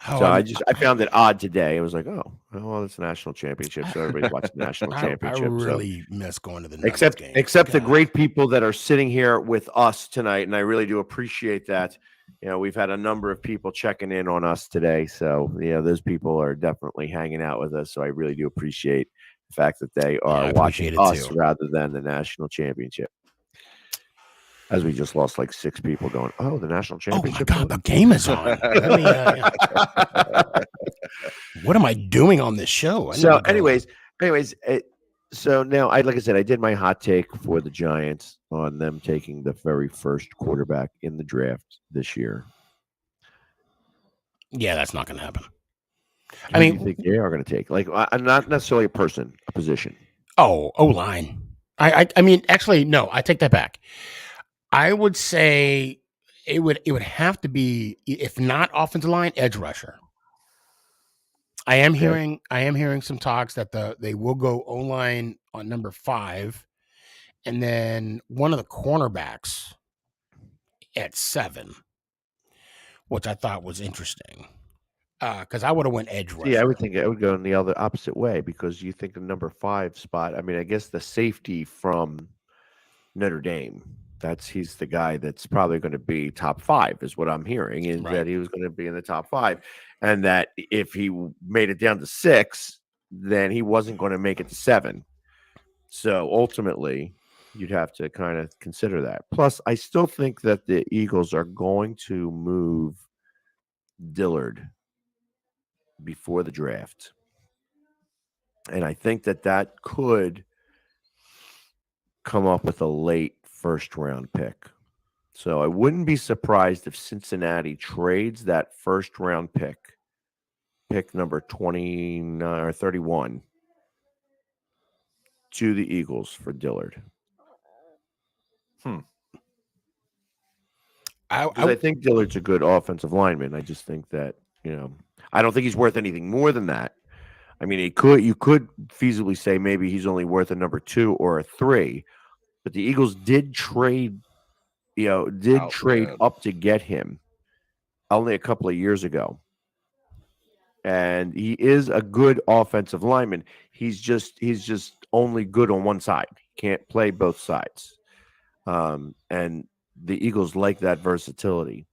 So I found it odd today. I was like, oh, well, it's a national championship, so everybody's watching the national championship. I really miss going to the Nuggets game. Except the great people that are sitting here with us tonight, and I really do appreciate that. You know, we've had a number of people checking in on us today, so those people are definitely hanging out with us. So I really do appreciate the fact that they are watching us rather than the national championship. As we just lost like 6 people going, oh, the national championship. Oh my God, the game is on. What am I doing on this show? So anyways, so now like I said, I did my hot take for the Giants on them taking the very first quarterback in the draft this year. Yeah, that's not going to happen. I mean, you think they are going to take not necessarily a person, a position. Oh, O-line. I mean, actually, no, I take that back. I would say it would have to be, if not offensive line, edge rusher. I am hearing some talks that they will go O-line on number 5, and then one of the cornerbacks at 7, which I thought was interesting. Because I would have went edge rusher. Yeah, I would think it would go in the other opposite way, because you think the number 5 spot. I mean, I guess the safety from Notre Dame. He's the guy that's probably going to be top 5 is what I'm hearing, is that he was going to be in the top 5, and that if he made it down to 6, then he wasn't going to make it to 7. So ultimately, you'd have to kind of consider that. Plus, I still think that the Eagles are going to move Dillard before the draft, and I think that could come up with a late first-round pick. So I wouldn't be surprised if Cincinnati trades that first-round pick number 29 or 31, to the Eagles for Dillard. I think Dillard's a good offensive lineman. I just think that, I don't think he's worth anything more than that. I mean, you could feasibly say maybe he's only worth a number 2 or a 3. But the Eagles did trade, up to get him only a couple of years ago. And he is a good offensive lineman. He's just only good on one side. He can't play both sides. And the Eagles like that versatility.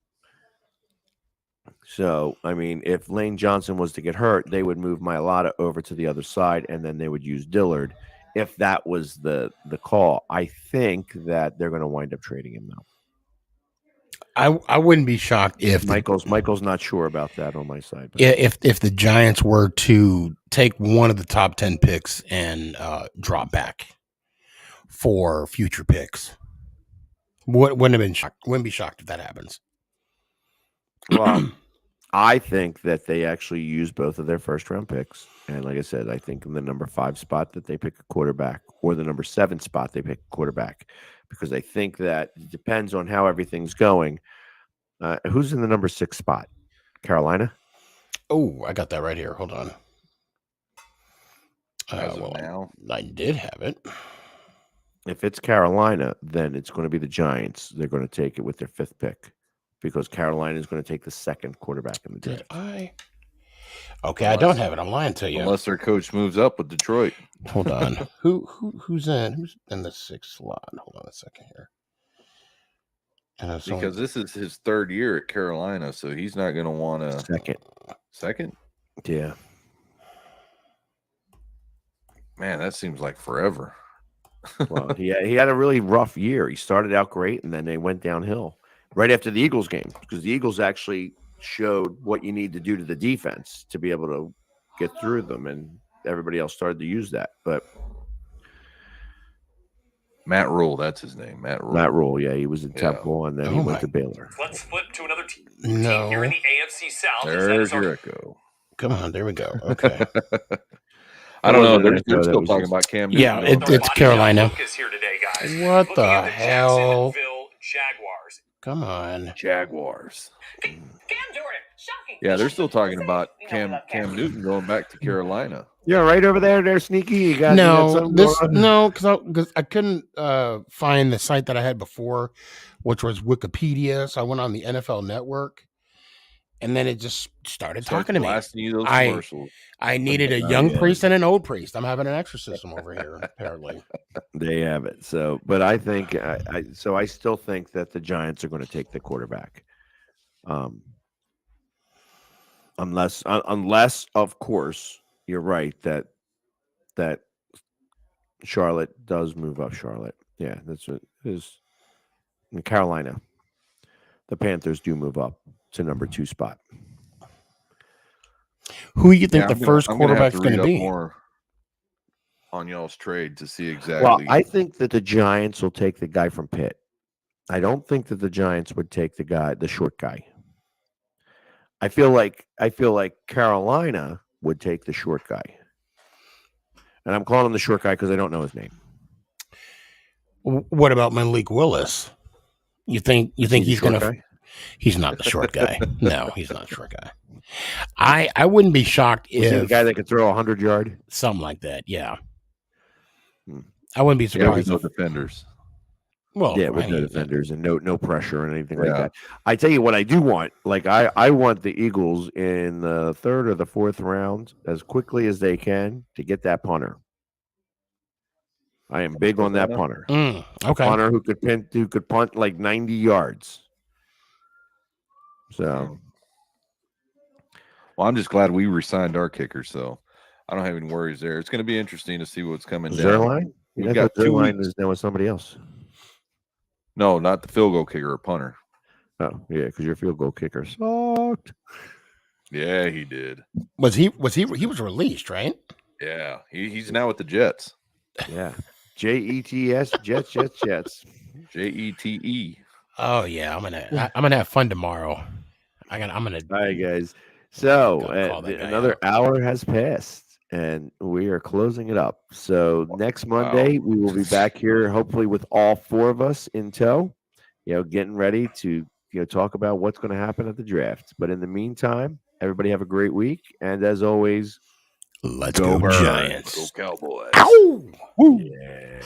So, I mean, if Lane Johnson was to get hurt, they would move Mailata over to the other side, and then they would use Dillard. If that was the call, I think that they're going to wind up trading him now. I wouldn't be shocked if Michael's not sure about that on my side. But. If the Giants were to take one of the top 10 picks and drop back for future picks. Wouldn't have been shocked. Wouldn't be shocked if that happens. Well, I think that they actually use both of their first round picks. And like I said, I think in the number 5 spot that they pick a quarterback, or the number 7 spot they pick a quarterback, because I think that it depends on how everything's going. Who's in the number 6 spot? Carolina? Oh, I got that right here. Hold on. Now, I did have it. If it's Carolina, then it's going to be the Giants. They're going to take it with their 5th pick, because Carolina is going to take the 2nd quarterback in the draft. Did I? Okay, I don't have it. I'm lying to you. Unless their coach moves up with Detroit. Hold on. Who's in the 6th slot? Hold on a second here. Because this is his 3rd year at Carolina, so he's not going to want a second. Yeah. Man, that seems like forever. Well, he had a really rough year. He started out great, and then they went downhill right after the Eagles game, because the Eagles actually showed what you need to do to the defense to be able to get through them, and everybody else started to use that. But Matt Rule, that's his name. Matt Rule, yeah, he was in Temple, and then he went to Baylor. Let's flip to another team No. here in the AFC South. There's Jericho. Come on, there we go. Okay. I don't know. They're still talking about Cam Newton. Yeah, it's Carolina. Here today, guys. What Looking the at hell? Jacksonville Jaguars. Come on. Jaguars. Cam Jordan, shocking. Yeah, they're still talking about Cam Newton going back to Carolina. Yeah, right over there. They're sneaky. You got because I couldn't find the site that I had before, which was Wikipedia. So I went on the NFL Network, and then it just started talking to me. I needed a young priest and an old priest. I'm having an exorcism over here, apparently. They have it. So, but I think I still think that the Giants are going to take the quarterback, unless of course you're right that Charlotte does move up. Charlotte, yeah, that's what is in Carolina. The Panthers do move up to number 2 spot. Who do you think the first quarterback's going to be? More on y'all's trade to see exactly. Well, I think that the Giants will take the guy from Pitt. I don't think that the Giants would take the short guy. I feel like Carolina would take the short guy, and I'm calling him the short guy because I don't know his name. What about Malik Willis? You think he's going to? He's not the short guy. No, he's not the short guy. I wouldn't be shocked if the guy that could throw 100-yard, something like that. Yeah, I wouldn't be surprised. With no defenders. Well, yeah, with no defenders and no pressure or anything like that. I tell you what, I do want. Like I want the Eagles in the 3rd or the 4th round as quickly as they can to get that punter. I am big on that punter. Okay, punter who could punt like 90 yards. So, well, I'm just glad we re-signed our kicker, so I don't have any worries there. It's going to be interesting to see what's coming down. Zerline? We got Zerline is now with somebody else. No, not the field goal kicker, a punter. Oh, yeah, because your field goal kicker sucked. Yeah, he did. He was released, right? Yeah, he's now with the Jets. Yeah, Jets, Jets. Jete. Oh yeah, I'm gonna have fun tomorrow. I'm gonna. All right, guys. So another hour has passed, and we are closing it up. So next Monday we will be back here, hopefully with all 4 of us in tow. Getting ready to talk about what's going to happen at the draft. But in the meantime, everybody have a great week, and as always, let's go Giants, go Cowboys. Ow! Yeah.